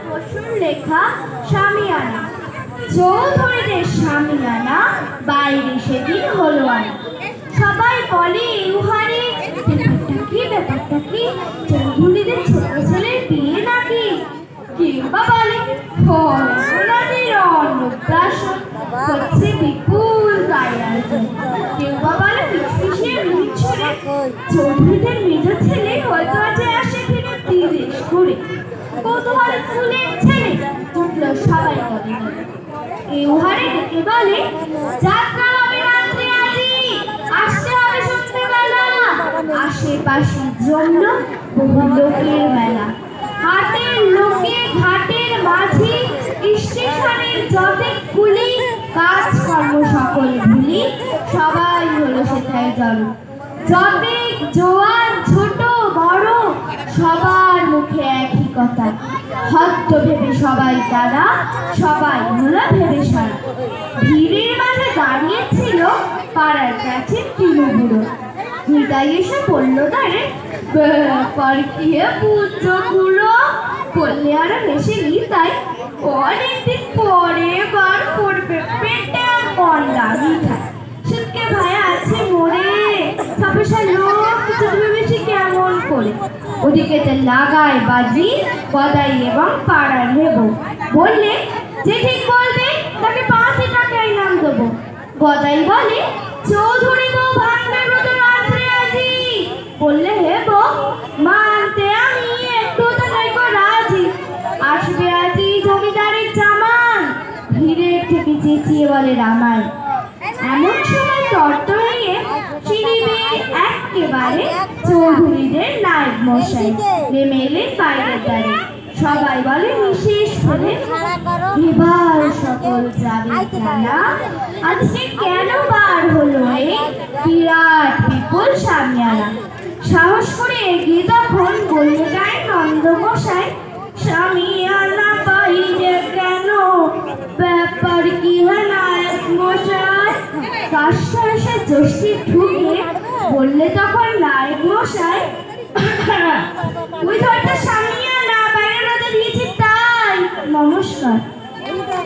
বসুর লেখা শামিয়ানা। চৌধুরীদের শামিয়ানা বাইরে সেদিন হলো আনা। সবাই বলে ইউহারে ব্যাপারটা কি চৌধুরীদের ছোট ছেলের বিয়ে নাকি? কেউ বা বলে ওনাদের অন্নপ্রাশন হচ্ছে বিপুল আয়োজন। কেউ বা বলে ফিসফিসিয়ে মুখ ছুড়ে চৌধুরীদের মেজ ছেলে হয়তো আজ আসে ফিরে বিদেশ ঘুরে। কৌতূহলে ফুলের ছেলে জুটলো সবাই বলে ইউহারে ডেকে বলে যাত্রা হবে রাত্রে আজি, আসতে হবে সন্ধ্যেবেলা। আশেপাশে জমলো বহু লোকের মেলা। হাটের লোকে ঘাটের মাঝি, স্টেশনের যতে কুলি, কাজকর্ম সকল ভুলি সবাই হলো সেটাই জড়ো। যতে জোয়ান ছোট বড় সবার মুখে একই কথা, হদ্দ ভেবে সবাই তারা, সবাই হলো ভেবে সারা। ভিড়ের মাঝে দাঁড়িয়েছিল পাড়ার কাছে কিনু বুড়ো। নিতাই এসে বলল তারে ব্যাপার কি পুজো গুলো বললে আর হেসে নিতাই অনেকদিন পরে বার করবে পেটে আর কন্ডা মিঠাই। সুটকে ভাইয়া আছে মোরে সাপেশা লোক কিছু বেশি কেমন করে। ওদিকে লাগায় বাজি গদাই এবং পাড়ার হেব বললে যে ঠিক বলবে তাকে 5 টাকা ইনাম দেবো। গদাই বলে চৌধুরী গো ভাঙবে ব্রত রাত্রে আজি। বললে হেব মানতে আমি একটু তো নাইকো রাজি। আসবে আজি জমিদারের জামাই, ভিড়ের থেকে চেঁচিয়ে বলে রামাই। এমন সময় তরতরিয়ে সিঁড়ি বেয়ে একেবারে চৌধুরীদের নায়েব মশাই নেমে এলেন বাইরের দ্বারে। সবাই বলে বিশেষ করে এবার সকল যাবে জানা আজকে কেন বার হলো এই বিরাট বিপুল শামিয়ানা। সাহস করে এগিয়ে তখন বললে গায়ে নন্দমশাই শামিয়ানা বাইরে কেন ব্যাপার কি হয় নায়েব মশাই? কাশে জষ্টি ঢুকে বললে তখন নায়েব মশাই ওই ঘরটা শামিয়ানা বাইরে রোদে দিয়েছি তাই। নমস্কার।